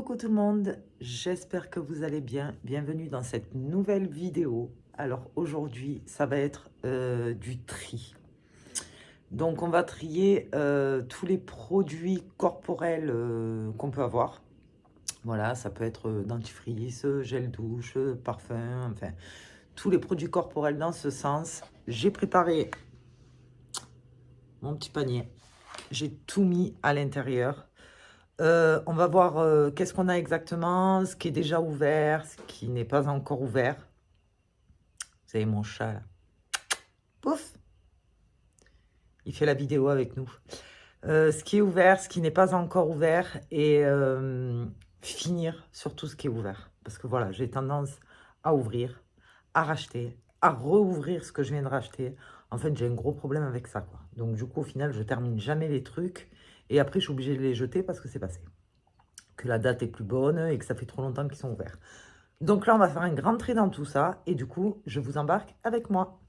Coucou tout le monde, j'espère que vous allez bien. Bienvenue dans cette nouvelle vidéo. Alors aujourd'hui, ça va être du tri. Donc on va trier tous les produits corporels qu'on peut avoir. Voilà, ça peut être dentifrice, gel douche, parfum, enfin tous les produits corporels dans ce sens. J'ai préparé mon petit panier. J'ai tout mis à l'intérieur. On va voir qu'est-ce qu'on a exactement, ce qui est déjà ouvert, ce qui n'est pas encore ouvert. Vous savez, mon chat, là. Pouf! Il fait la vidéo avec nous. Ce qui est ouvert, ce qui n'est pas encore ouvert, et finir sur tout ce qui est ouvert. Parce que voilà, j'ai tendance à ouvrir, à racheter, à rouvrir ce que je viens de racheter. En fait, j'ai un gros problème avec ça, quoi. Donc du coup, au final, je termine jamais les trucs, et après, je suis obligée de les jeter parce que c'est passé. Que la date est plus bonne et que ça fait trop longtemps qu'ils sont ouverts. Donc là, on va faire un grand tri dans tout ça. Et du coup, je vous embarque avec moi.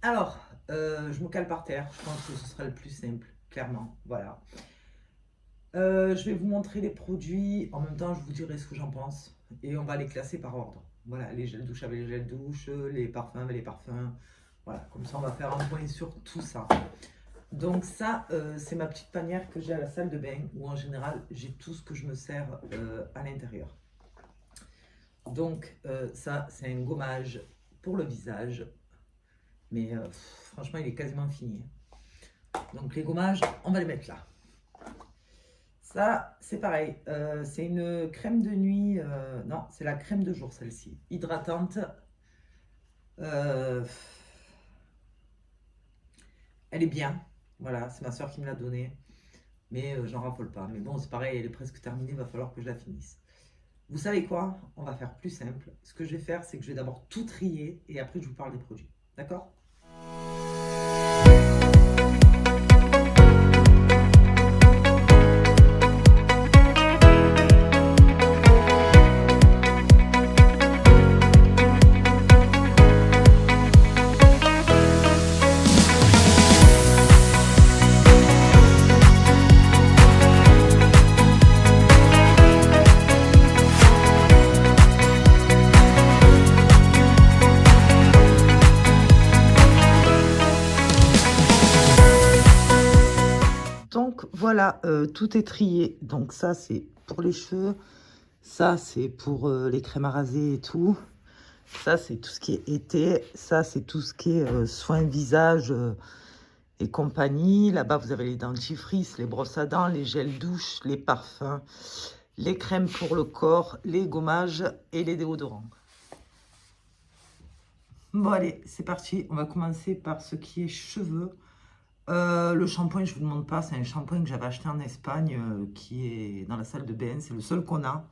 Alors, je me cale par terre. Je pense que ce sera le plus simple, clairement. Voilà. Je vais vous montrer les produits. En même temps, je vous dirai ce que j'en pense. Et on va les classer par ordre. Voilà, les gels douche avec les gels douche, les parfums avec les parfums. Voilà, comme ça, on va faire un point sur tout ça. Donc ça, c'est ma petite panière que j'ai à la salle de bain, où en général, j'ai tout ce que je me sers à l'intérieur. Donc ça, c'est un gommage pour le visage. Mais franchement, il est quasiment fini. Donc les gommages, on va les mettre là. Ça, c'est pareil. C'est une crème de nuit. Non, c'est la crème de jour, celle-ci. Hydratante. Elle est bien. Voilà, c'est ma soeur qui me l'a donnée. Mais j'en raffole pas. Mais bon, c'est pareil, elle est presque terminée, il va falloir que je la finisse. Vous savez quoi? On va faire plus simple. Ce que je vais faire, c'est que je vais d'abord tout trier et après je vous parle des produits. D'accord? Donc voilà, tout est trié. Donc ça, c'est pour les cheveux. Ça, c'est pour les crèmes à raser et tout. Ça, c'est tout ce qui est été. Ça, c'est tout ce qui est soins visage et compagnie. Là-bas, vous avez les dentifrices, les brosses à dents, les gels douche, les parfums, les crèmes pour le corps, les gommages et les déodorants. Bon, allez, c'est parti. On va commencer par ce qui est cheveux. Le shampoing, je ne vous demande pas, c'est un shampoing que j'avais acheté en Espagne qui est dans la salle de bain. C'est le seul qu'on a.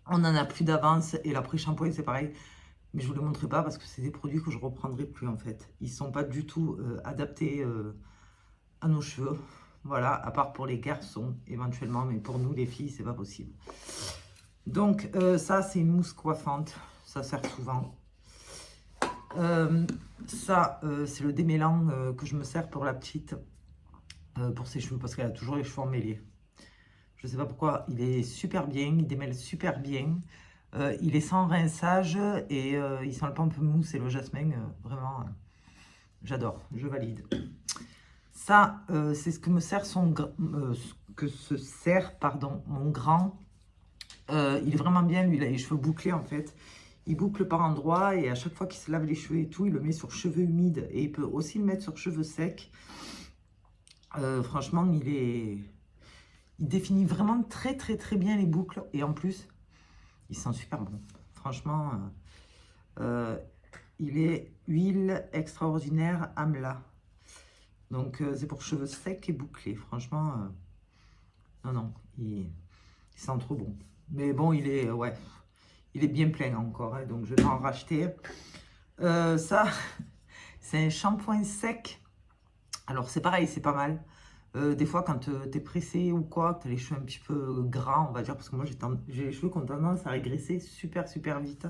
On n'en a plus d'avance et l'après-shampoing, c'est pareil. Mais je ne vous le montrerai pas parce que c'est des produits que je ne reprendrai plus en fait. Ils ne sont pas du tout adaptés à nos cheveux. Voilà, à part pour les garçons éventuellement, mais pour nous les filles, c'est pas possible. Donc ça, c'est une mousse coiffante. Ça sert souvent. Ça, c'est le démêlant que je me sers pour la petite, pour ses cheveux, parce qu'elle a toujours les cheveux emmêlés. Je ne sais pas pourquoi, il est super bien, il démêle super bien. Il est sans rinçage et il sent le pamplemousse et le jasmin. Vraiment, j'adore, je valide. Ça, c'est ce que me sert mon grand. Il est vraiment bien, lui, il a les cheveux bouclés en fait. Il boucle par endroits et à chaque fois qu'il se lave les cheveux et tout, il le met sur cheveux humides et il peut aussi le mettre sur cheveux secs. Franchement, il définit vraiment très bien les boucles et en plus, il sent super bon. Franchement, il est huile extraordinaire Amla. Donc, c'est pour cheveux secs et bouclés. Franchement, non, il sent trop bon. Mais bon, il est bien plein encore, hein, donc je vais en racheter. Ça, c'est un shampoing sec. Alors, c'est pareil, c'est pas mal. Des fois, quand tu es pressé ou quoi, que tu as les cheveux un petit peu gras, on va dire, parce que moi, j'ai les cheveux qui ont tendance à régresser super vite.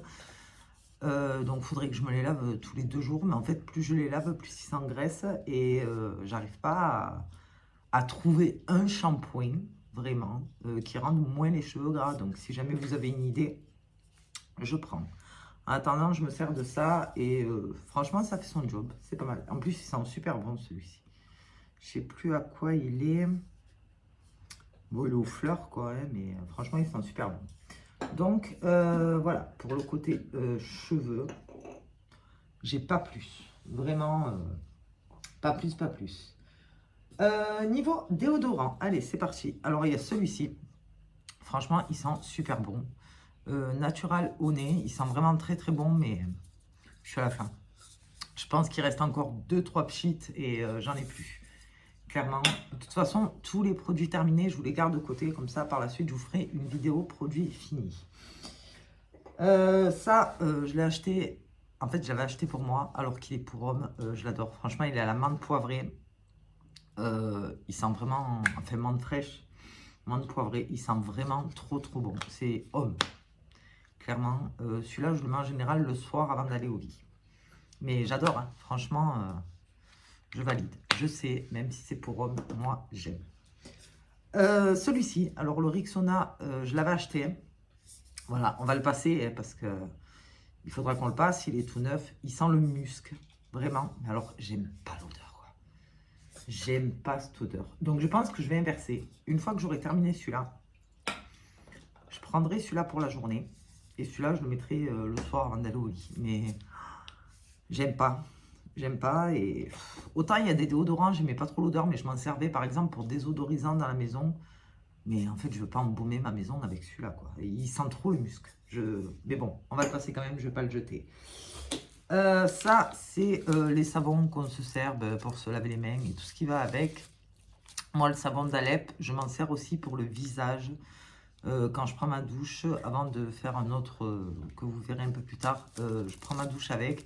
Donc, il faudrait que je me les lave tous les 2 jours. Mais en fait, plus je les lave, plus ils s'engraissent. Et j'arrive pas à trouver un shampoing, vraiment, qui rende moins les cheveux gras. Donc, si jamais vous avez une idée, je prends. En attendant, je me sers de ça et franchement, ça fait son job. C'est pas mal. En plus, il sent super bon celui-ci. Je sais plus à quoi il est. Bon, il est aux fleurs, quoi, hein, mais franchement, il sent super bon. Donc, voilà, pour le côté cheveux, j'ai pas plus. Vraiment, pas plus, pas plus. Niveau déodorant, allez, c'est parti. Alors, il y a celui-ci. Franchement, il sent super bon. Natural au nez, il sent vraiment très très bon, mais je suis à la fin. Je pense qu'il reste encore 2-3 pchits et j'en ai plus. Clairement. De toute façon, tous les produits terminés, je vous les garde de côté. Comme ça, par la suite, je vous ferai une vidéo produit fini. Je l'ai acheté. En fait, j'avais acheté pour moi, alors qu'il est pour homme. Je l'adore. Franchement, il est à la menthe poivrée. Il sent vraiment. Enfin, menthe fraîche. Menthe poivrée. Il sent vraiment trop, trop bon. C'est homme. Clairement. Celui-là, je le mets en général le soir avant d'aller au lit. Mais j'adore. Hein. Franchement, je valide. Je sais, même si c'est pour homme, moi, j'aime. Celui-ci, alors le Rexona, je l'avais acheté. Voilà, on va le passer hein, parce que il faudra qu'on le passe. Il est tout neuf. Il sent le musc, vraiment. Mais alors, j'aime pas l'odeur, quoi. J'aime pas cette odeur. Donc, je pense que je vais inverser. Une fois que j'aurai terminé celui-là, je prendrai celui-là pour la journée. Et celui-là, je le mettrai le soir avant d'aller au lit. Mais j'aime pas. J'aime pas. Et autant il y a des déodorants, j'aimais pas trop l'odeur, mais je m'en servais par exemple pour désodorisant dans la maison. Mais en fait, je veux pas embaumer ma maison avec celui-là, quoi. Et il sent trop le musc. Mais bon, on va le passer quand même, je vais pas le jeter. Ça, c'est les savons qu'on se sert pour se laver les mains et tout ce qui va avec. Moi, le savon d'Alep, je m'en sers aussi pour le visage. Quand je prends ma douche, avant de faire un autre que vous verrez un peu plus tard, je prends ma douche avec.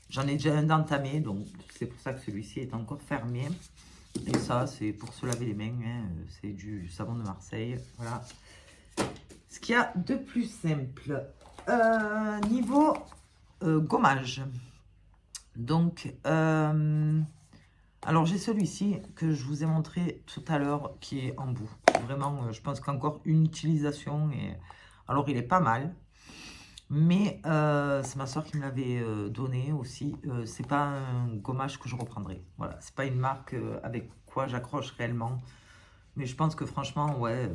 J'en ai déjà un d'entamé, donc c'est pour ça que celui-ci est encore fermé. Et ça, c'est pour se laver les mains, hein. C'est du savon de Marseille. Voilà. Ce qu'il y a de plus simple. Niveau gommage. Donc, alors j'ai celui-ci que je vous ai montré tout à l'heure qui est en bout. Vraiment, je pense qu'encore une utilisation. Et... Alors, il est pas mal. Mais c'est ma soeur qui me l'avait donné aussi. C'est pas un gommage que je reprendrai. Voilà, c'est pas une marque avec quoi j'accroche réellement. Mais je pense que franchement, ouais,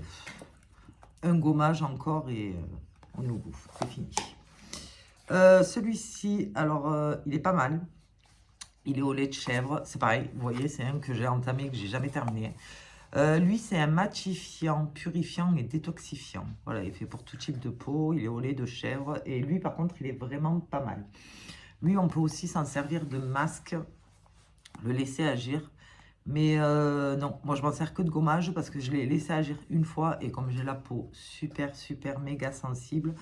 un gommage encore et on est au bout. C'est fini. Celui-ci, alors, il est pas mal. Il est au lait de chèvre. C'est pareil, vous voyez, c'est un que j'ai entamé, que j'ai jamais terminé. Lui, c'est un matifiant, purifiant et détoxifiant. Voilà, il est fait pour tout type de peau. Il est au lait de chèvre. Et lui, par contre, il est vraiment pas mal. Lui, on peut aussi s'en servir de masque, le laisser agir. Mais non, moi, je m'en sers que de gommage parce que je l'ai laissé agir une fois. Et comme j'ai la peau super, super, méga sensible,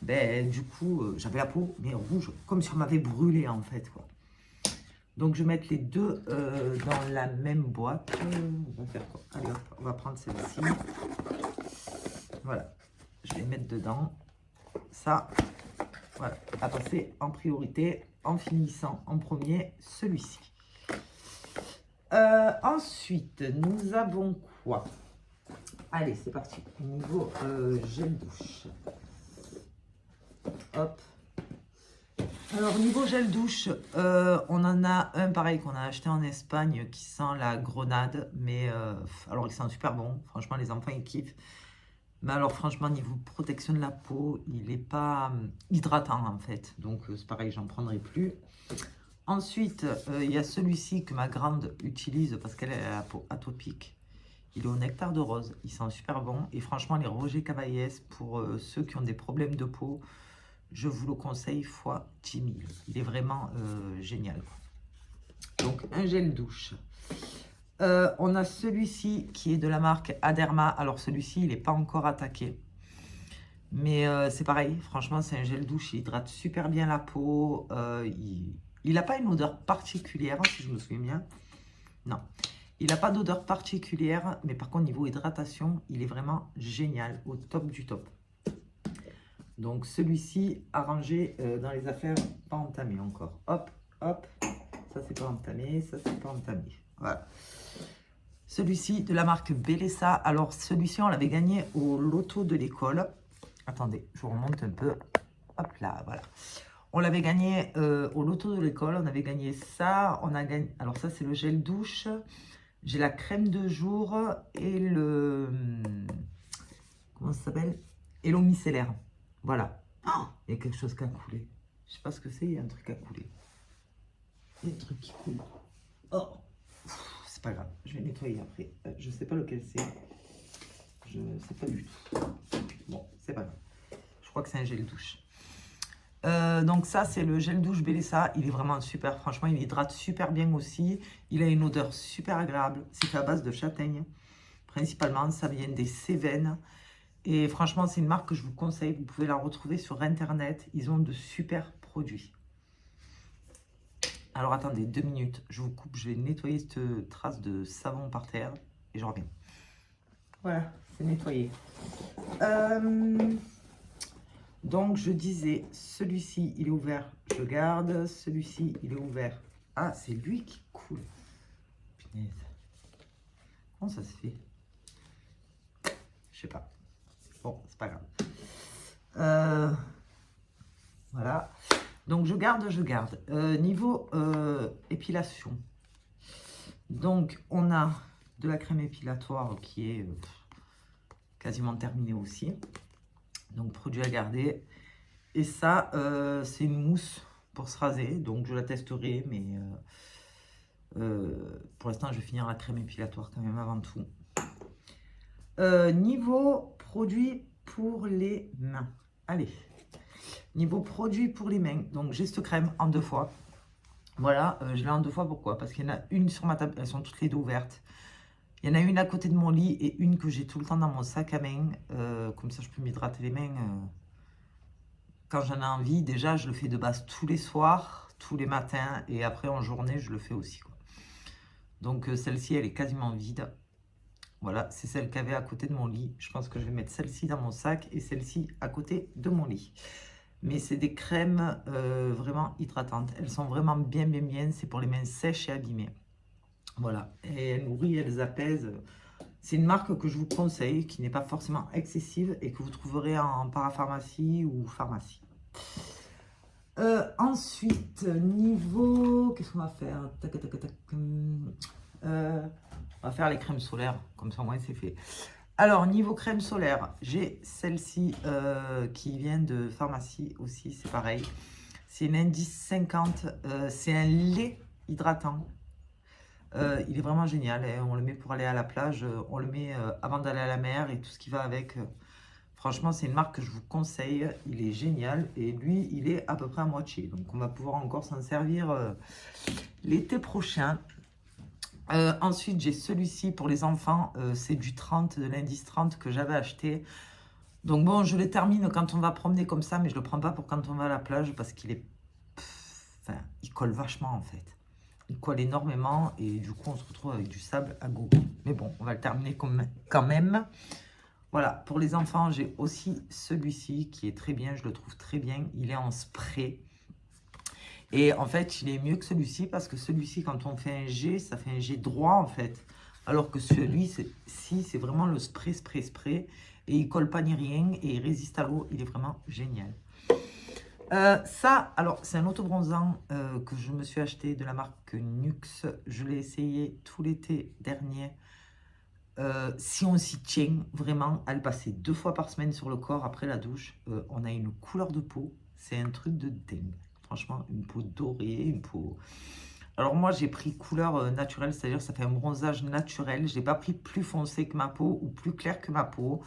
ben, du coup, j'avais la peau, mais rouge, comme si on m'avait brûlé, en fait, quoi. Donc, je vais mettre les deux dans la même boîte. On va faire quoi? Allez, hop, on va prendre celle-ci. Voilà, je vais mettre dedans. Ça, voilà, à passer en priorité en finissant en premier celui-ci. Ensuite, nous avons quoi? Allez, c'est parti. Niveau gel douche. Hop. Alors, niveau gel douche, on en a un pareil qu'on a acheté en Espagne qui sent la grenade. Mais alors, il sent super bon. Franchement, les enfants, ils kiffent. Mais alors, franchement, niveau protection de la peau, il n'est pas hydratant en fait. Donc, c'est pareil, j'en prendrai plus. Ensuite, il y a celui-ci que ma grande utilise parce qu'elle a la peau atopique. Il est au nectar de rose. Il sent super bon. Et franchement, les Roger Cavaillès, pour ceux qui ont des problèmes de peau, je vous le conseille fois 10 000. Il est vraiment génial. Donc, un gel douche. On a celui-ci qui est de la marque Aderma. Alors, celui-ci, il n'est pas encore attaqué. Mais c'est pareil. Franchement, c'est un gel douche. Il hydrate super bien la peau. Il n'a pas une odeur particulière, si je me souviens bien. Non. Il n'a pas d'odeur particulière. Mais par contre, niveau hydratation, il est vraiment génial. Au top du top. Donc celui-ci arrangé dans les affaires pas entamées encore. Hop, hop. Ça c'est pas entamé, ça c'est pas entamé. Voilà. Celui-ci de la marque Bellesa. Alors celui-ci on l'avait gagné au loto de l'école. Attendez, je vous remonte un peu. Hop là, voilà. On l'avait gagné au loto de l'école. On avait gagné ça. On a gagné. Alors ça c'est le gel douche. J'ai la crème de jour et le... Comment ça s'appelle? Et l'eau micellaire. Voilà. Oh, il y a quelque chose qui a coulé. Je sais pas ce que c'est, il y a un truc qui a coulé. Il y a un truc qui coule. Oh, c'est pas grave, je vais nettoyer après. Je sais pas lequel c'est. Je sais pas du tout. Bon, c'est pas grave. Je crois que c'est un gel douche. Donc ça, c'est le gel douche Bellesa. Il est vraiment super. Franchement, il hydrate super bien aussi. Il a une odeur super agréable. C'est fait à base de châtaigne. Principalement, ça vient des Cévennes. Et franchement, c'est une marque que je vous conseille. Vous pouvez la retrouver sur Internet. Ils ont de super produits. Alors, attendez 2 minutes. Je vous coupe. Je vais nettoyer cette trace de savon par terre. Et je reviens. Voilà, c'est nettoyé. Donc, je disais, celui-ci, il est ouvert. Je garde. Celui-ci, il est ouvert. Ah, c'est lui qui coule. Punaise. Comment ça se fait? Je sais pas. Bon, c'est pas grave. Voilà. Donc, je garde, je garde. Niveau épilation. Donc, on a de la crème épilatoire qui est quasiment terminée aussi. Donc, produit à garder. Et ça, c'est une mousse pour se raser. Donc, je la testerai, mais pour l'instant, je vais finir la crème épilatoire quand même avant tout. Niveau produit pour les mains. Allez. Niveau produit pour les mains. Donc, j'ai cette crème en 2 fois. Voilà, je l'ai en 2 fois. Pourquoi? Parce qu'il y en a une sur ma table. Elles sont toutes les 2 ouvertes. Il y en a une à côté de mon lit et une que j'ai tout le temps dans mon sac à main. Comme ça, je peux m'hydrater les mains quand j'en ai envie. Déjà, je le fais de base tous les soirs, tous les matins. Et après, en journée, je le fais aussi, quoi. Donc, celle-ci, elle est quasiment vide. Voilà, c'est celle qu'il y avait à côté de mon lit. Je pense que je vais mettre celle-ci dans mon sac et celle-ci à côté de mon lit. Mais c'est des crèmes vraiment hydratantes. Elles sont vraiment bien. C'est pour les mains sèches et abîmées. Voilà, et elles nourrissent, elles apaisent. C'est une marque que je vous conseille, qui n'est pas forcément excessive et que vous trouverez en parapharmacie ou pharmacie. Ensuite, niveau... Qu'est-ce qu'on va faire? Tac, tac, tac, tac. On va faire les crèmes solaires, comme ça au moins c'est fait. Alors, niveau crème solaire, j'ai celle-ci qui vient de pharmacie aussi, c'est pareil. C'est une indice 50, c'est un lait hydratant. Il est vraiment génial, hein. On le met pour aller à la plage, on le met avant d'aller à la mer et tout ce qui va avec. Franchement, c'est une marque que je vous conseille, il est génial et lui, il est à peu près à moitié. Donc, on va pouvoir encore s'en servir l'été prochain. Ensuite, j'ai celui-ci pour les enfants, c'est du 30, de l'indice 30 que j'avais acheté. Donc bon, je le termine quand on va promener comme ça, mais je le prends pas pour quand on va à la plage parce qu'il est... Enfin, il colle vachement en fait. Il colle énormément et du coup, on se retrouve avec du sable à gogo. Mais bon, on va le terminer quand même. Voilà, pour les enfants, j'ai aussi celui-ci qui est très bien, je le trouve très bien. Il est en spray. Et en fait, il est mieux que celui-ci parce que celui-ci, quand on fait un jet, ça fait un jet droit en fait. Alors que celui-ci, c'est vraiment le spray. Et il colle pas ni rien et il résiste à l'eau. Il est vraiment génial. Ça, alors, c'est un autobronzant que je me suis acheté de la marque Nuxe. Je l'ai essayé tout l'été dernier. Si on s'y tient vraiment à le passer 2 fois par semaine sur le corps après la douche, on a une couleur de peau. C'est un truc de dingue. Franchement, une peau dorée, une peau... Alors moi, j'ai pris couleur naturelle, c'est-à-dire ça fait un bronzage naturel. Je n'ai pas pris plus foncé que ma peau ou plus clair que ma peau.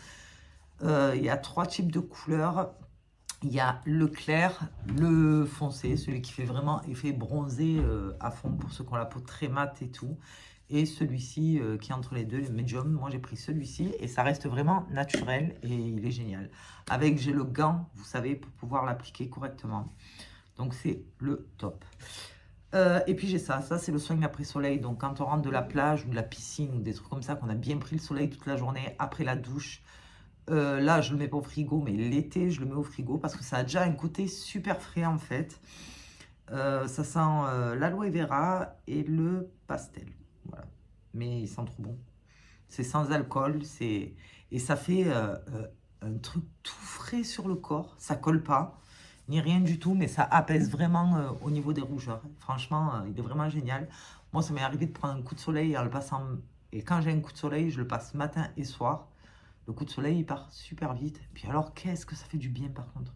Il y a 3 types de couleurs. Il y a le clair, le foncé, celui qui fait vraiment effet bronzé à fond pour ceux qui ont la peau très mate et tout. Et celui-ci qui est entre les deux, le medium. Moi, j'ai pris celui-ci et ça reste vraiment naturel et il est génial. Avec, j'ai le gant, vous savez, pour pouvoir l'appliquer correctement. Donc, c'est le top. Et puis, j'ai ça. Ça, c'est le soin après-soleil. Donc, quand on rentre de la plage ou de la piscine ou des trucs comme ça, qu'on a bien pris le soleil toute la journée après la douche, là, je le mets pas au frigo, mais l'été, je le mets au frigo parce que ça a déjà un côté super frais en fait. Ça sent l'aloe vera et le pastel. Voilà. Mais il sent trop bon. C'est sans alcool, et ça fait un truc tout frais sur le corps. Ça colle pas, ni rien du tout, mais ça apaise vraiment au niveau des rougeurs. Franchement, il est vraiment génial. Moi, ça m'est arrivé de prendre un coup de soleil en le passant. Et quand j'ai un coup de soleil, je le passe matin et soir. Le coup de soleil, il part super vite. Puis alors, qu'est-ce que ça fait du bien par contre.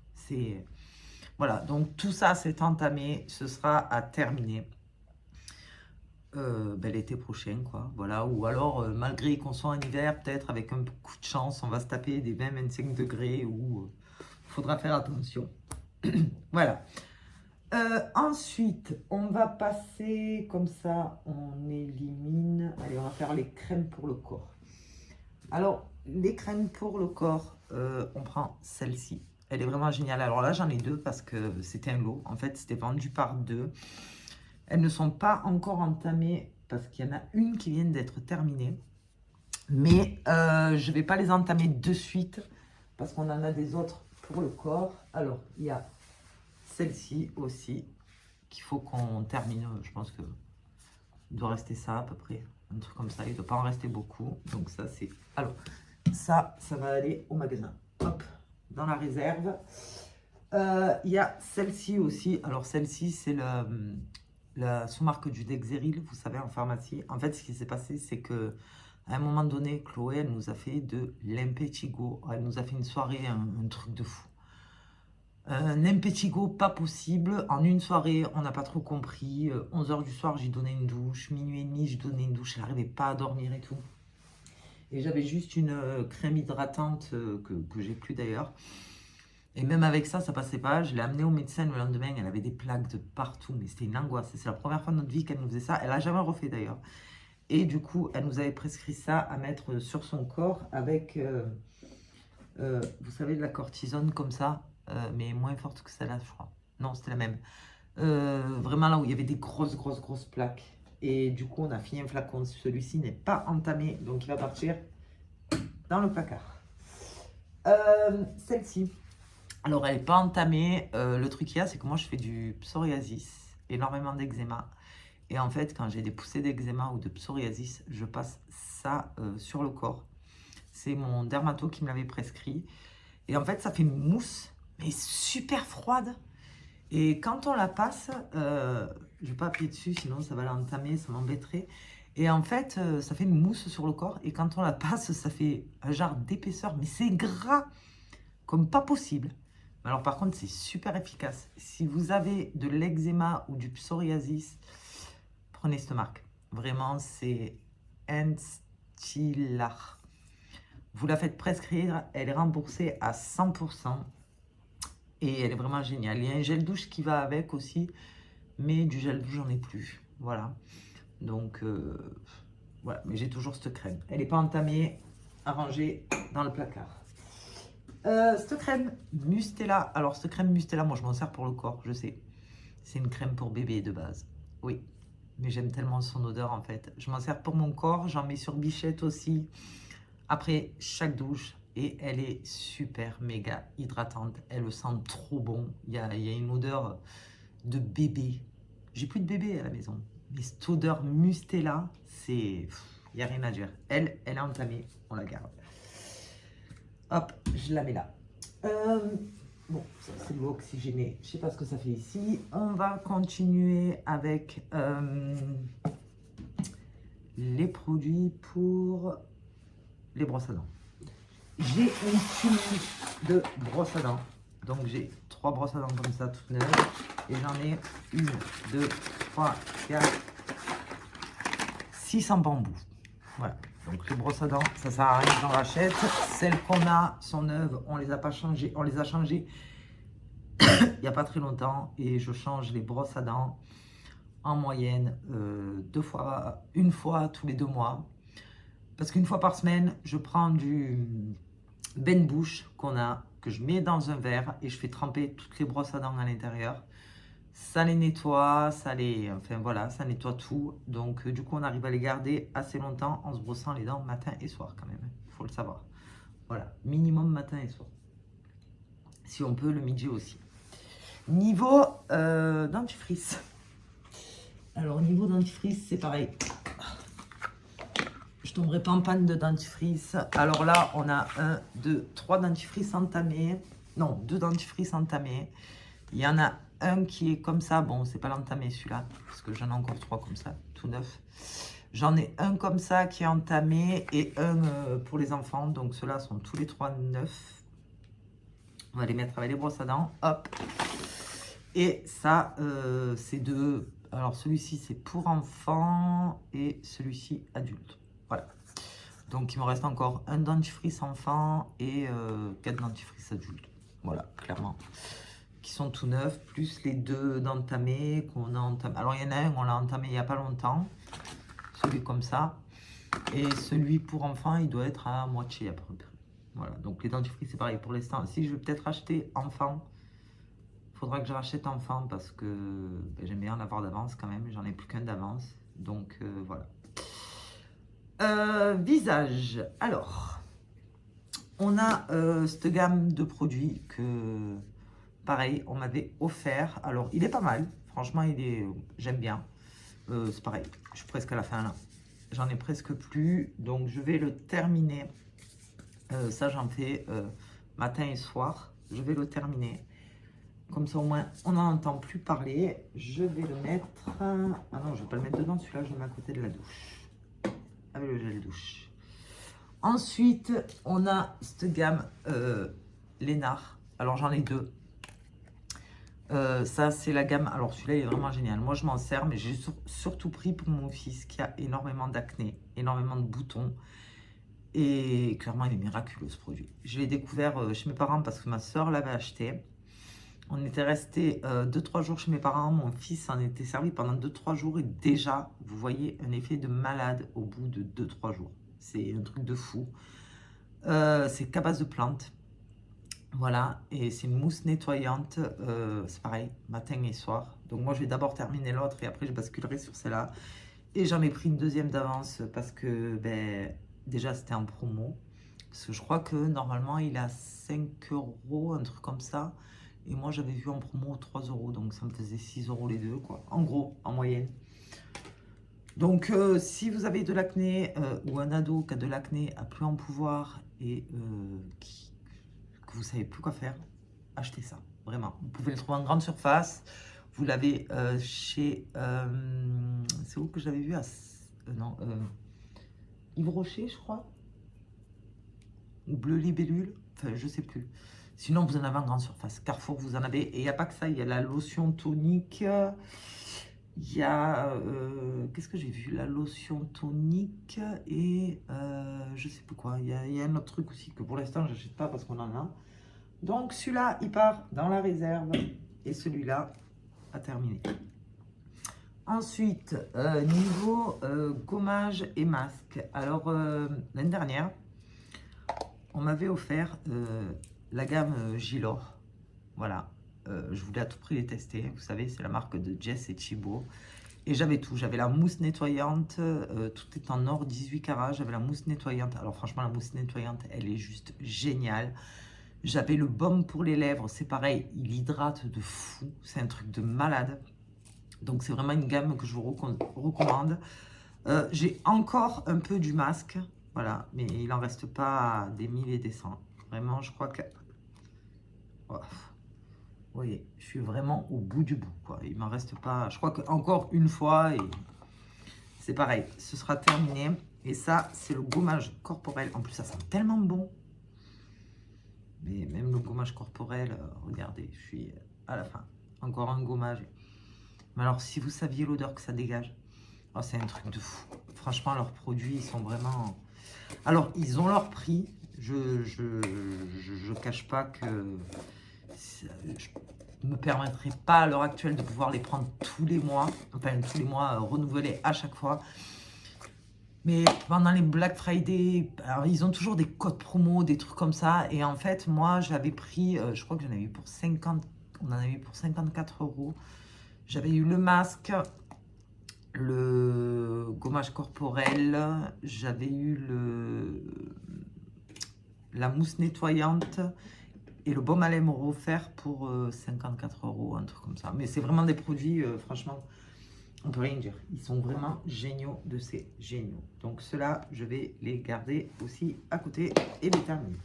Voilà, donc tout ça, c'est entamé. Ce sera à terminer l'été prochain, quoi. Voilà, ou alors, malgré qu'on soit en hiver, peut-être avec un coup de chance, on va se taper des 20-25 degrés où il faudra faire attention. Voilà. Ensuite, on va passer comme ça, on élimine. Allez, on va faire les crèmes pour le corps. Alors, les crèmes pour le corps, on prend celle-ci. Elle est vraiment géniale. Alors là, j'en ai deux parce que c'était un lot. En fait, c'était vendu par deux. Elles ne sont pas encore entamées parce qu'il y en a une qui vient d'être terminée. Mais je ne vais pas les entamer de suite parce qu'on en a des autres pour le corps. Alors, il y a celle-ci aussi qu'il faut qu'on termine. Je pense que il doit rester ça à peu près. Un truc comme ça. Il ne doit pas en rester beaucoup. Donc ça, c'est... Alors, ça va aller au magasin. Hop, dans la réserve. Il y a celle-ci aussi. Alors, celle-ci, c'est la sous-marque du Dexeril, vous savez, en pharmacie. En fait, ce qui s'est passé, c'est que à un moment donné, Chloé, elle nous a fait de l'impetigo. Elle nous a fait une soirée, un truc de fou. Un impetigo pas possible. En une soirée, on n'a pas trop compris. 11h du soir, j'ai donné une douche. Minuit et demi, j'ai donné une douche. Elle n'arrivait pas à dormir et tout. Et j'avais juste une crème hydratante que j'ai plus d'ailleurs. Et même avec ça, ça passait pas. Je l'ai amenée au médecin le lendemain. Elle avait des plaques de partout. Mais c'était une angoisse. C'est la première fois de notre vie qu'elle nous faisait ça. Elle n'a jamais refait d'ailleurs. Et du coup, elle nous avait prescrit ça à mettre sur son corps avec, vous savez, de la cortisone comme ça. Mais moins forte que celle-là, je crois. Non, c'était la même. Vraiment là où il y avait des grosses plaques. Et du coup, on a fini un flacon. Celui-ci n'est pas entamé. Donc, il va partir dans le placard. Celle-ci. Alors, elle n'est pas entamée. Le truc qu'il y a, c'est que moi, je fais du psoriasis, énormément d'eczéma. Et en fait, quand j'ai des poussées d'eczéma ou de psoriasis, je passe ça sur le corps. C'est mon dermato qui me l'avait prescrit. Et en fait, ça fait une mousse, mais super froide. Et quand on la passe, je ne vais pas appuyer dessus, sinon ça va l'entamer, ça m'embêterait. Et en fait, ça fait une mousse sur le corps. Et quand on la passe, ça fait un genre d'épaisseur. Mais c'est gras, comme pas possible. Alors par contre, c'est super efficace. Si vous avez de l'eczéma ou du psoriasis, prenez cette marque. Vraiment, c'est Enstylar. Vous la faites prescrire, elle est remboursée à 100%. Et elle est vraiment géniale. Il y a un gel douche qui va avec aussi. Mais du gel douche, j'en ai plus. Voilà. Donc, voilà. Mais j'ai toujours cette crème. Elle n'est pas entamée, arrangée dans le placard. Cette crème Mustela. Alors, cette crème Mustela, moi, je m'en sers pour le corps, je sais. C'est une crème pour bébé de base. Oui. Mais j'aime tellement son odeur, en fait. Je m'en sers pour mon corps. J'en mets sur bichette aussi. Après chaque douche. Et elle est super méga hydratante. Elle sent trop bon. Il y a une odeur de bébé. J'ai plus de bébé à la maison. Mais cette odeur Mustela, c'est... Il n'y a rien à dire. Elle est entamée. On la garde. Hop, je la mets là. Bon, ça c'est de l'eau oxygénée. Je ne sais pas ce que ça fait ici. On va continuer avec les produits pour les brosses à dents. J'ai une tuile de brosses à dents. Donc j'ai 3 brosses à dents comme ça, toutes neuves. Et j'en ai 1, 2, 3, 4, 6 en bambou. Voilà. Donc les brosses à dents, ça sert à rien, j'en rachète. Celles qu'on a sont neuves, on les a pas changées. On les a changées il n'y a pas très longtemps. Et je change les brosses à dents en moyenne une fois tous les 2 mois. Parce qu'une fois par semaine, je prends du bain-bouche que je mets dans un verre et je fais tremper toutes les brosses à dents à l'intérieur. Ça les nettoie, ça nettoie tout. Donc du coup, on arrive à les garder assez longtemps en se brossant les dents matin et soir quand même. Il faut le savoir. Voilà, minimum matin et soir. Si on peut, le midi aussi. Niveau dentifrice. Alors, niveau dentifrice, c'est pareil. je tomberai pas en panne de dentifrice. Alors là, on a 1, 2, 3 dentifrices entamés. Non, 2 dentifrices entamés. Il y en a un qui est comme ça. Bon, c'est pas l'entamé celui-là, parce que j'en ai encore 3 comme ça, tout neuf. J'en ai un comme ça qui est entamé et un pour les enfants. Donc ceux-là sont tous les 3 neufs. On va les mettre avec les brosses à dents. Hop. Et ça, c'est deux. Alors celui-ci, c'est pour enfants et celui-ci, adulte. Voilà. Donc il me reste encore un dentifrice enfant et 4 dentifrices adultes. Voilà, clairement. Qui sont tout neufs, plus les 2 d'entamés qu'on a entamé. Alors il y en a un, on l'a entamé il n'y a pas longtemps. Celui comme ça. Et celui pour enfants, il doit être à moitié à peu près. Voilà, donc les dentifrices, c'est pareil. Pour l'instant, si je vais peut-être acheter enfant, il faudra que je rachète enfant parce que ben, j'aime bien en avoir d'avance quand même. J'en ai plus qu'un d'avance. Donc voilà. Visage. Alors, on a cette gamme de produits que, pareil, on m'avait offert. Alors, il est pas mal. Franchement, j'aime bien. C'est pareil, je suis presque à la fin là. J'en ai presque plus. Donc, je vais le terminer. Ça, j'en fais matin et soir. Je vais le terminer. Comme ça, au moins, on n'en entend plus parler. Je vais le mettre... Ah non, je ne vais pas le mettre dedans. Celui-là, je le mets à côté de la douche. Avec le gel douche. Ensuite, on a cette gamme Lénard. Alors, j'en ai 2. Ça, c'est la gamme... Alors, celui-là, il est vraiment génial. Moi, je m'en sers, mais j'ai surtout pris pour mon fils qui a énormément d'acné, énormément de boutons. Et clairement, il est miraculeux, ce produit. Je l'ai découvert chez mes parents parce que ma soeur l'avait acheté. On était resté 2-3 jours chez mes parents. Mon fils en était servi pendant 2-3 jours. Et déjà, vous voyez un effet de malade au bout de 2-3 jours. C'est un truc de fou. C'est qu'à base de plantes. Voilà. Et c'est une mousse nettoyante. C'est pareil, matin et soir. Donc moi, je vais d'abord terminer l'autre et après, je basculerai sur celle-là. Et j'en ai pris une deuxième d'avance parce que ben, déjà, c'était en promo. Parce que je crois que normalement, il est à 5 €, un truc comme ça. Et moi, j'avais vu en promo 3 €, donc ça me faisait 6 € les deux, quoi. En gros, en moyenne. Donc, si vous avez de l'acné ou un ado qui a de l'acné à plus en pouvoir et que vous savez plus quoi faire, achetez ça, vraiment. Vous pouvez le trouver en grande surface. Vous l'avez chez... c'est où que je l'avais vu non, Yves Rocher, je crois. Ou Bleu Libellule, enfin, je sais plus. Sinon, vous en avez en grande surface. Carrefour, vous en avez. Et il n'y a pas que ça, il y a la lotion tonique. Il y a... qu'est-ce que j'ai vu? La lotion tonique et... je sais plus quoi. Il y a un autre truc aussi que pour l'instant, je n'achète pas parce qu'on en a. Donc, celui-là, il part dans la réserve. Et celui-là, a terminé. Ensuite, niveau gommage et masque. Alors, l'année dernière, on m'avait offert la gamme Gilor. Voilà. Je voulais à tout prix les tester. Vous savez, c'est la marque de Jess et Thibaut. Et j'avais tout. J'avais la mousse nettoyante. Tout est en or 18 carats. J'avais la mousse nettoyante. Alors franchement, la mousse nettoyante, elle est juste géniale. J'avais le baume pour les lèvres. C'est pareil, il hydrate de fou. C'est un truc de malade. Donc c'est vraiment une gamme que je vous recommande. J'ai encore un peu du masque. Voilà, mais il n'en reste pas des 1000 et des cents. Vraiment, je crois que... Oh. Vous voyez, je suis vraiment au bout du bout, quoi. Il m'en reste pas... Je crois qu'encore une fois, et c'est pareil. Ce sera terminé. Et ça, c'est le gommage corporel. En plus, ça sent tellement bon. Mais même le gommage corporel, regardez, je suis à la fin. Encore un gommage. Mais alors, si vous saviez l'odeur que ça dégage, oh, c'est un truc de fou. Franchement, leurs produits, ils sont vraiment... Alors, ils ont leur prix. Je cache pas que je ne me permettrai pas à l'heure actuelle de pouvoir les prendre tous les mois. Enfin, tous les mois, renouveler à chaque fois. Mais pendant les Black Friday, alors, ils ont toujours des codes promo, des trucs comme ça. Et en fait, moi, j'avais pris, je crois que j'en avais eu pour 50... On en avait eu pour 54 €. J'avais eu le masque, le gommage corporel, j'avais eu la mousse nettoyante et le baume à lèvres offert pour 54 €, un truc comme ça. Mais c'est vraiment des produits, franchement, On peut rien dire. Ils sont vraiment géniaux de ces géniaux. Donc ceux-là, je vais les garder aussi à côté et les terminer.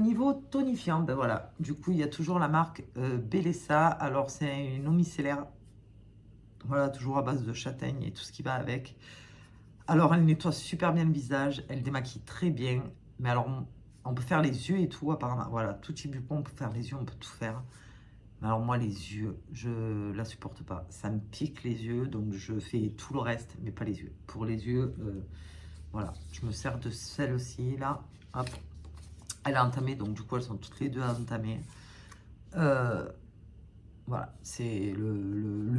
Niveau tonifiant, ben voilà. Du coup, il y a toujours la marque Bellesa. Alors, c'est une eau micellaire. Voilà, toujours à base de châtaigne et tout ce qui va avec. Alors, elle nettoie super bien le visage. Elle démaquille très bien. Mais alors, on peut faire les yeux et tout, apparemment. Voilà, tout type de peau, on peut faire les yeux, on peut tout faire. Mais alors, moi, les yeux, je la supporte pas. Ça me pique les yeux, donc je fais tout le reste, mais pas les yeux. Pour les yeux, voilà, je me sers de celle-ci, là. Hop. Elle est entamée, donc du coup, elles sont toutes les deux entamées. Voilà, c'est le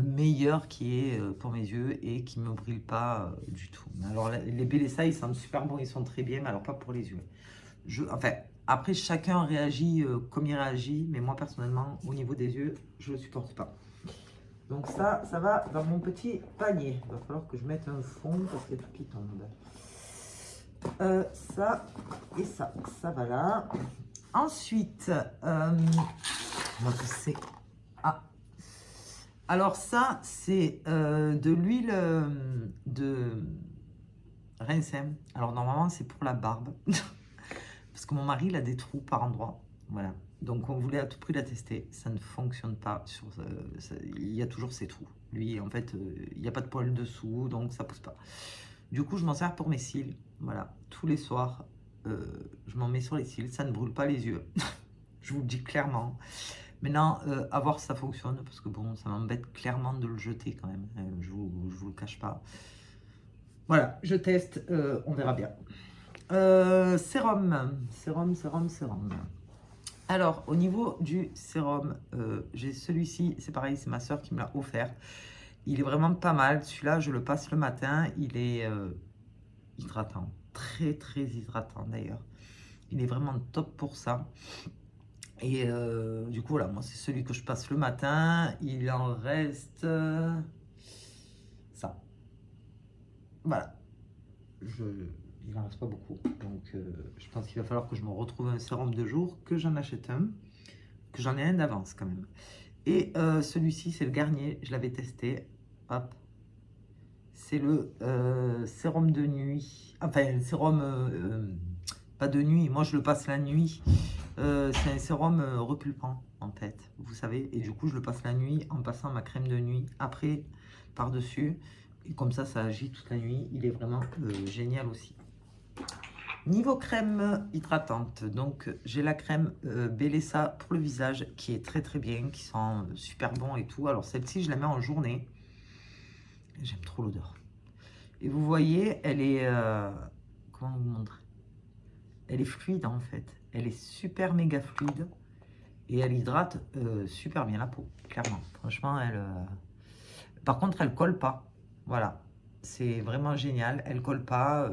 meilleur qui est pour mes yeux et qui ne me brille pas du tout. Mais alors, les Bellesa, ils sont super bons, ils sont très bien, mais alors pas pour les yeux. Enfin, après, chacun réagit comme il réagit, mais moi, personnellement, au niveau des yeux, je ne le supporte pas. Donc ça va dans mon petit panier. Il va falloir que je mette un fond parce qu'il y a tout qui tombe. Ça et ça va là. Ensuite, moi je sais. Ah, alors ça c'est de l'huile de raisin. Alors normalement c'est pour la barbe parce que mon mari il a des trous par endroit. Voilà. Donc on voulait à tout prix la tester. Ça ne fonctionne pas. Il y a toujours ces trous. Lui en fait il n'y a pas de poils dessous donc ça pousse pas. Du coup je m'en sers pour mes cils. Voilà. Tous les soirs je m'en mets sur les cils. Ça ne brûle pas les yeux. Je vous le dis clairement. Maintenant, à voir si ça fonctionne, parce que bon, ça m'embête clairement de le jeter quand même. Je vous le cache pas. Voilà, je teste, on verra bien. Sérum. Alors, au niveau du sérum, j'ai celui-ci, c'est pareil, c'est ma soeur qui me l'a offert. Il est vraiment pas mal. Celui-là, je le passe le matin. Il est hydratant. Très, très hydratant d'ailleurs. Il est vraiment top pour ça. Et du coup, voilà, moi, c'est celui que je passe le matin. Il en reste ça. Voilà. Il en reste pas beaucoup. Donc, je pense qu'il va falloir que je me retrouve un sérum de jour, que j'en achète un, que j'en ai un d'avance quand même. Et celui-ci, c'est le Garnier. Je l'avais testé. Hop. C'est le sérum de nuit. Enfin, le sérum pas de nuit. Moi, je le passe la nuit. C'est un sérum repulpant en fait, vous savez, et du coup je le passe la nuit en passant ma crème de nuit après par-dessus, et comme ça agit toute la nuit. Il est vraiment génial aussi. Niveau crème hydratante, donc j'ai la crème Bellesa pour le visage qui est très très bien, qui sent super bon et tout. Alors celle-ci je la mets en journée, j'aime trop l'odeur. Et vous voyez, elle est comment vous montrer, elle est fluide en fait, elle est super méga fluide. Et elle hydrate super bien la peau, clairement. Franchement, elle... Par contre, elle colle pas. Voilà. C'est vraiment génial. Elle colle pas.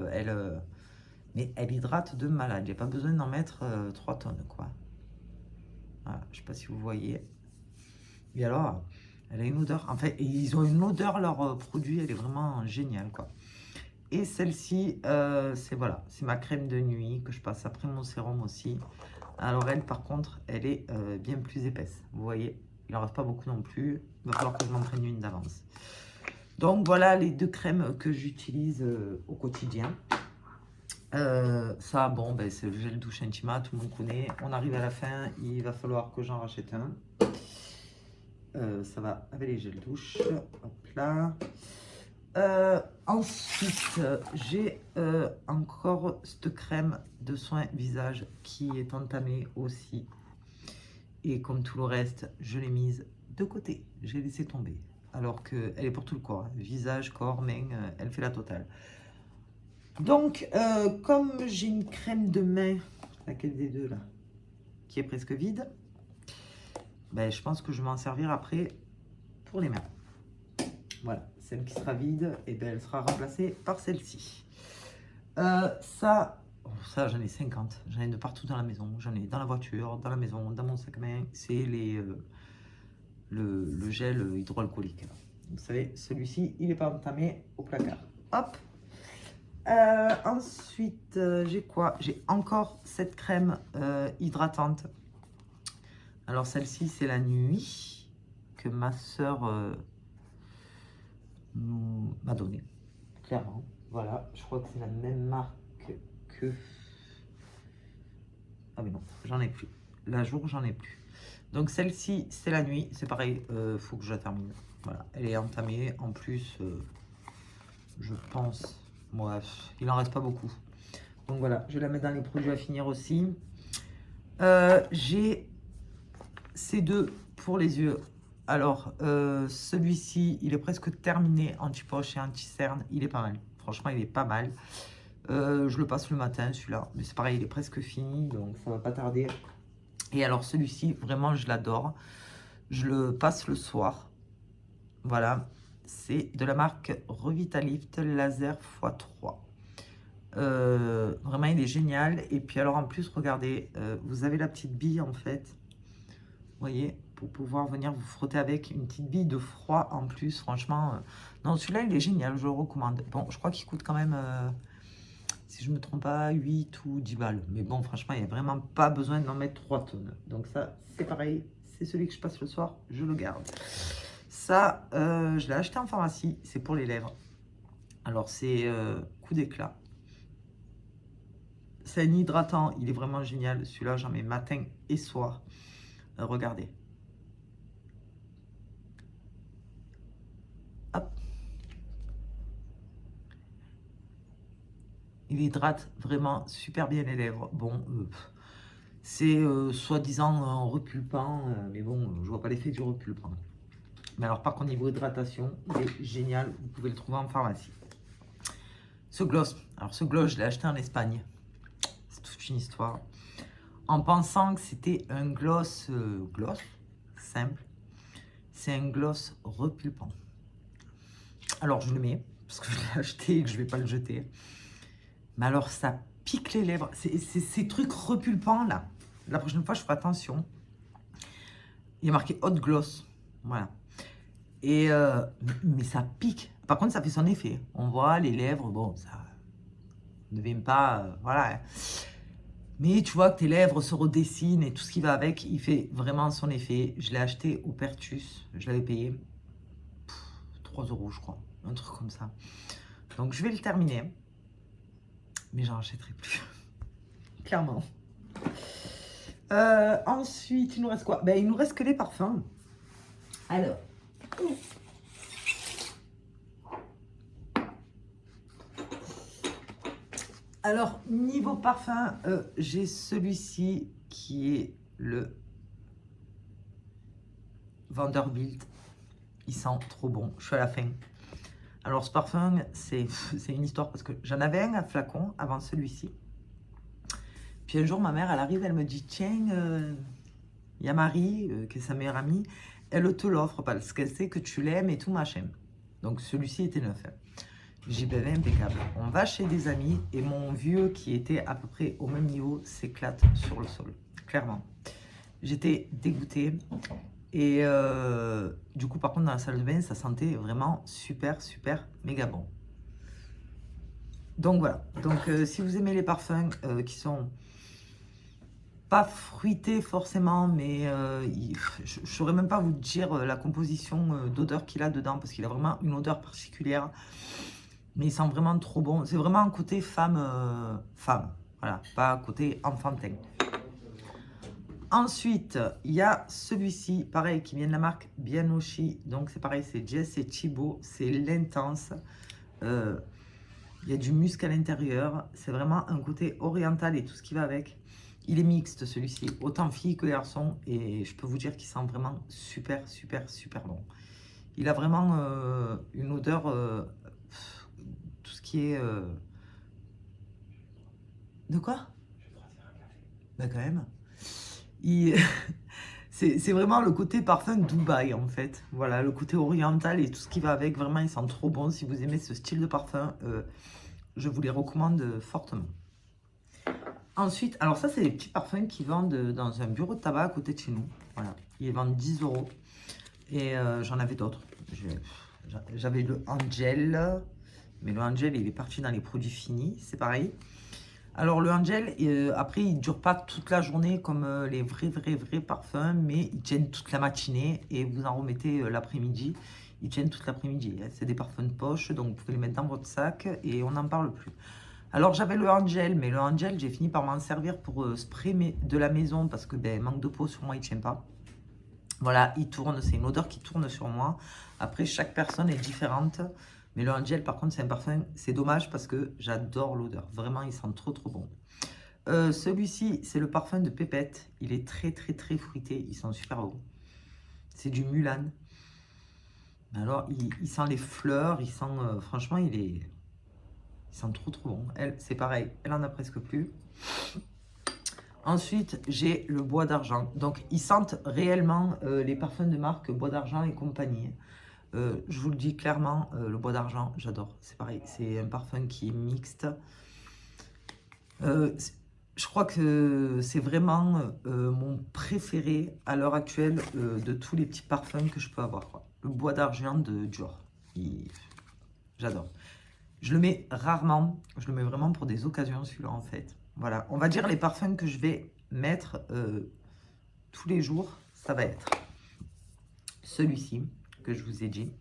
Mais elle hydrate de malade. Il n'y a pas besoin d'en mettre 3 tonnes, quoi. Voilà. Je sais pas si vous voyez. Et alors, elle a une odeur... En fait, ils ont une odeur, leurs produits. Elle est vraiment géniale, quoi. Et celle-ci, c'est voilà, c'est ma crème de nuit que je passe après mon sérum aussi. Alors elle, par contre, elle est bien plus épaisse. Vous voyez, il n'en reste pas beaucoup non plus. Il va falloir que je m'en prenne une d'avance. Donc voilà les 2 crèmes que j'utilise au quotidien. Ça, bon, ben, c'est le gel douche Intima, tout le monde connaît. On arrive à la fin, il va falloir que j'en rachète un. Ça va avec les gels douche. Hop là. Ensuite, j'ai encore cette crème de soin visage qui est entamée aussi. Et comme tout le reste, je l'ai mise de côté. J'ai laissé tomber. Alors qu'elle est pour tout le corps. Hein. Visage, corps, main, elle fait la totale. Donc, comme j'ai une crème de main, laquelle des deux là, qui est presque vide, ben, je pense que je vais m'en servir après pour les mains. Voilà, celle qui sera vide, et ben, elle sera remplacée par celle-ci. Ça, j'en ai 50. J'en ai de partout dans la maison. J'en ai dans la voiture, dans la maison, dans mon sac à main. C'est le gel hydroalcoolique. Là. Vous savez, celui-ci, il n'est pas entamé au placard. Hop. Ensuite, j'ai quoi? J'ai encore cette crème hydratante. Alors, celle-ci, c'est la nuit que ma soeur m'a donné, clairement. Voilà, je crois que c'est la même marque que... Ah mais non, j'en ai plus. La jour, j'en ai plus. Donc celle-ci, c'est la nuit. C'est pareil, faut que je la termine. Voilà, elle est entamée. En plus, je pense... Moi, il en reste pas beaucoup. Donc voilà, je la mets dans les produits à finir aussi. J'ai ces deux pour les yeux. Alors, celui-ci, il est presque terminé, anti-poche et anti-cerne. Il est pas mal. Franchement, il est pas mal. Je le passe le matin, celui-là. Mais c'est pareil, il est presque fini, donc ça va pas tarder. Et alors, celui-ci, vraiment, je l'adore. Je le passe le soir. Voilà. C'est de la marque Revitalift Laser x3. Vraiment, il est génial. Et puis, alors, en plus, regardez, vous avez la petite bille, en fait. Vous voyez, pour pouvoir venir vous frotter avec une petite bille de froid en plus. Franchement, non, celui-là, il est génial. Je le recommande. Bon, je crois qu'il coûte quand même... si je ne me trompe pas, 8 ou 10 balles. Mais bon, franchement, il n'y a vraiment pas besoin d'en mettre 3 tonnes. Donc ça, c'est pareil. C'est celui que je passe le soir, je le garde. Ça, je l'ai acheté en pharmacie. C'est pour les lèvres. Alors, c'est coup d'éclat. C'est un hydratant. Il est vraiment génial. Celui-là, j'en mets matin et soir. Regardez. Hop. Il hydrate vraiment super bien les lèvres. Bon, c'est soi-disant repulpant, mais bon, je vois pas l'effet du repulpant. Mais alors, par contre, niveau hydratation, il est génial. Vous pouvez le trouver en pharmacie. Ce gloss. Alors, ce gloss, je l'ai acheté en Espagne. C'est toute une histoire. En pensant que c'était un gloss, simple. C'est un gloss repulpant. Alors, je le mets, parce que je l'ai acheté et que je vais pas le jeter. Mais alors, ça pique les lèvres. C'est ces trucs repulpants, là. La prochaine fois, je ferai attention. Il y a marqué hot gloss. Voilà. Et mais ça pique. Par contre, ça fait son effet. On voit les lèvres, bon, ça ne vient pas, voilà. Mais tu vois que tes lèvres se redessinent et tout ce qui va avec, il fait vraiment son effet. Je l'ai acheté au Pertus. Je l'avais payé 3 €, je crois. Un truc comme ça. Donc, je vais le terminer. Mais j'en achèterai plus. Clairement. Ensuite, il nous reste quoi? Ben, il nous reste que les parfums. Alors. Alors, niveau parfum, j'ai celui-ci qui est le Vanderbilt. Il sent trop bon. Je suis à la fin. Alors, ce parfum, c'est une histoire parce que j'en avais un à flacon avant celui-ci. Puis un jour, ma mère, elle arrive, elle me dit, tiens, il y a Marie, qui est sa meilleure amie, elle te l'offre parce qu'elle sait que tu l'aimes et tout, machin. Donc, celui-ci était neuf. J'ai bien impeccable. On va chez des amis et mon vieux qui était à peu près au même niveau s'éclate sur le sol. Clairement. J'étais dégoûtée. Et du coup, par contre, dans la salle de bain, ça sentait vraiment super, super méga bon. Donc voilà. Donc si vous aimez les parfums qui sont pas fruités forcément, mais je ne saurais même pas vous dire la composition d'odeur qu'il a dedans parce qu'il a vraiment une odeur particulière. Mais il sent vraiment trop bon. C'est vraiment un côté femme. Voilà, pas un côté enfantin. Ensuite, il y a celui-ci, pareil, qui vient de la marque Bianoshi. Donc, c'est pareil, c'est Jess et Chibo. C'est l'intense. Il y a du musc à l'intérieur. C'est vraiment un côté oriental et tout ce qui va avec. Il est mixte, celui-ci. Autant fille que garçon. Et je peux vous dire qu'il sent vraiment super, super, super bon. Il a vraiment une odeur... tout ce qui est... De quoi? Bah quand même. C'est vraiment le côté parfum Dubaï en fait. Voilà, le côté oriental et tout ce qui va avec. Vraiment, il sent trop bon. Si vous aimez ce style de parfum, je vous les recommande fortement. Ensuite, alors ça, c'est les petits parfums qui vendent dans un bureau de tabac à côté de chez nous. Voilà, ils vendent 10 €. Et j'en avais d'autres. J'avais le Angel. Mais le Angel, il est parti dans les produits finis. C'est pareil. Alors, le Angel, après, il ne dure pas toute la journée comme les vrais parfums, mais ils tiennent toute la matinée et vous en remettez l'après-midi. Ils tiennent toute l'après-midi. Hein. C'est des parfums de poche, donc vous pouvez les mettre dans votre sac et on n'en parle plus. Alors j'avais le Angel, mais le Angel, j'ai fini par m'en servir pour spray de la maison parce que ben, manque de peau sur moi, il ne tient pas. Voilà, il tourne, c'est une odeur qui tourne sur moi. Après, chaque personne est différente. Mais le Angel, par contre, c'est un parfum, c'est dommage parce que j'adore l'odeur. Vraiment, il sent trop trop bon. Celui-ci, c'est le parfum de Pépette. Il est très très très fruité, il sent super bon. C'est du Mulan. Alors, il sent les fleurs, il sent, franchement, il sent trop trop bon. Elle, c'est pareil, elle en a presque plus. Ensuite, j'ai le bois d'argent. Donc, ils sentent réellement les parfums de marque Bois d'argent et compagnie. Je vous le dis clairement, le bois d'argent, j'adore. C'est pareil, c'est un parfum qui est mixte. Je crois que c'est vraiment mon préféré à l'heure actuelle de tous les petits parfums que je peux avoir. Quoi. Le bois d'argent de Dior. J'adore. Je le mets rarement. Je le mets vraiment pour des occasions, celui-là, en fait. Voilà. On va dire les parfums que je vais mettre tous les jours. Ça va être celui-ci, que je vous ai dit.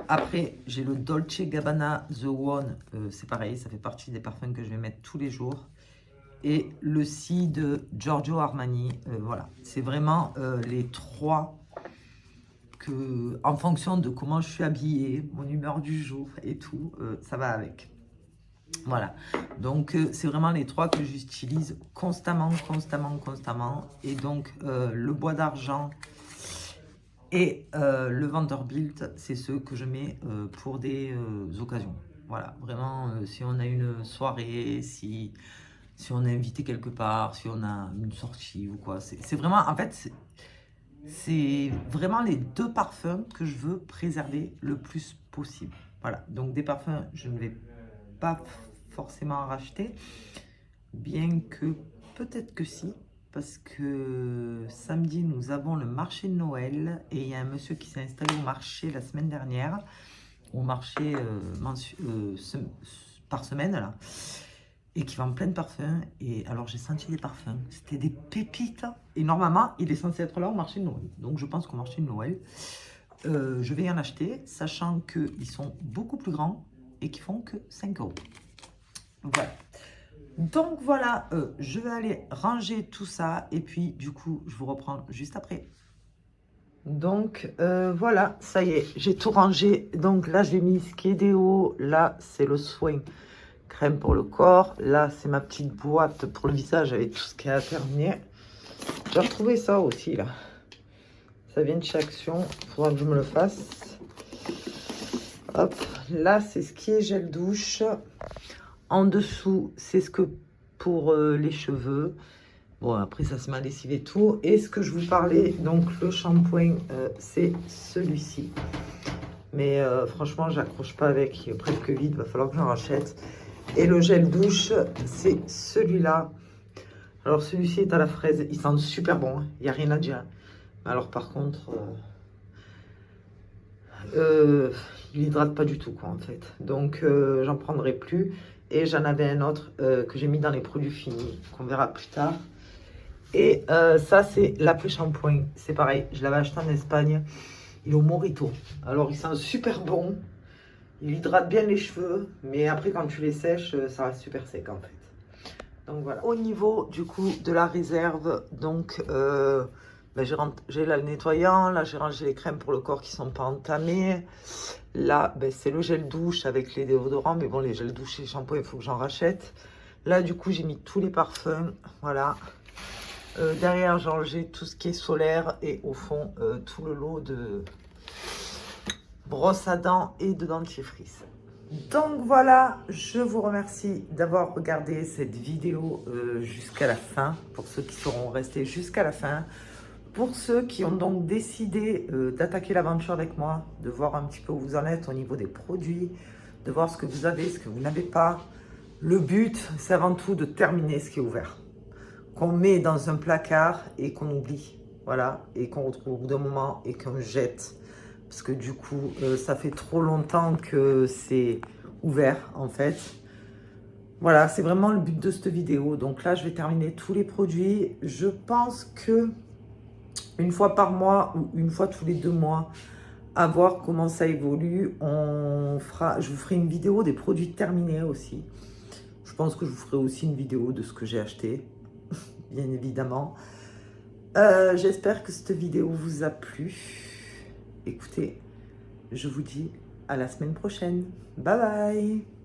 Après, j'ai le Dolce Gabbana The One. C'est pareil, ça fait partie des parfums que je vais mettre tous les jours. Et le Si de Giorgio Armani. Voilà. C'est vraiment les trois que, en fonction de comment je suis habillée, mon humeur du jour et tout, ça va avec. Voilà. Donc, c'est vraiment les trois que j'utilise constamment. Et donc, le bois d'argent et le Vanderbilt, c'est ceux que je mets pour des occasions. Voilà. Vraiment, si on a une soirée, si on est invité quelque part, si on a une sortie ou quoi. C'est vraiment, en fait, c'est vraiment les deux parfums que je veux préserver le plus possible. Voilà, donc des parfums, je ne vais pas forcément en racheter, bien que peut-être que si, parce que samedi, nous avons le marché de Noël et il y a un monsieur qui s'est installé au marché la semaine dernière, au marché par semaine, là, et qui vend plein de parfums. Et alors, j'ai senti des parfums. C'était des pépites. Et normalement, il est censé être là au marché de Noël. Donc, je pense qu'au marché de Noël, je vais en acheter, sachant qu'ils sont beaucoup plus grands et qui font que 5 €. Voilà. Donc, voilà, je vais aller ranger tout ça. Et puis, du coup, je vous reprends juste après. Donc, voilà, ça y est, j'ai tout rangé. Donc, là, j'ai mis ce qui est déo. Là, c'est le soin. Crème pour le corps. Là, c'est ma petite boîte pour le visage avec tout ce qui est à terminer. J'ai retrouvé ça aussi, là. Ça vient de chez Action. Il faudra que je me le fasse. Hop. Là, c'est ce qui est gel douche. En dessous, c'est ce que pour les cheveux. Bon, après, ça c'est ma lessive et tout. Et ce que je vous parlais, donc le shampoing, c'est celui-ci. Mais franchement, j'accroche pas avec. Il est presque vide. Il va falloir que j'en rachète. Et le gel douche, c'est celui-là. Alors, celui-ci est à la fraise. Il sent super bon. Il n'y a rien à dire. Alors, par contre, il hydrate pas du tout, quoi, en fait. Donc, j'en prendrai plus. Et j'en avais un autre que j'ai mis dans les produits finis, qu'on verra plus tard. Et ça, c'est l'après-shampoing. C'est pareil. Je l'avais acheté en Espagne. Il est au Morito. Alors, il sent super bon. Il hydrate bien les cheveux, mais après quand tu les sèches, ça reste super sec en fait. Donc voilà. Au niveau du coup de la réserve, donc j'ai là le nettoyant, là j'ai rangé les crèmes pour le corps qui sont pas entamées. Là, c'est le gel douche avec les déodorants, mais bon les gels douche et les shampoings, il faut que j'en rachète. Là du coup j'ai mis tous les parfums, voilà. Derrière j'ai rangé tout ce qui est solaire et au fond tout le lot de brosse à dents et de dentifrice. Donc voilà, je vous remercie d'avoir regardé cette vidéo jusqu'à la fin, pour ceux qui seront restés jusqu'à la fin. Pour ceux qui ont donc décidé d'attaquer l'aventure avec moi, de voir un petit peu où vous en êtes au niveau des produits, de voir ce que vous avez, ce que vous n'avez pas. Le but, c'est avant tout de terminer ce qui est ouvert, qu'on met dans un placard et qu'on oublie, voilà, et qu'on retrouve au bout d'un moment et qu'on jette. Parce que du coup, ça fait trop longtemps que c'est ouvert, en fait. Voilà, c'est vraiment le but de cette vidéo. Donc là, je vais terminer tous les produits. Je pense que une fois par mois ou une fois tous les 2 mois, À voir comment ça évolue. Je vous ferai une vidéo des produits terminés aussi. Je pense que je vous ferai aussi une vidéo de ce que j'ai acheté, bien évidemment. J'espère que cette vidéo vous a plu. Écoutez, je vous dis à la semaine prochaine. Bye bye!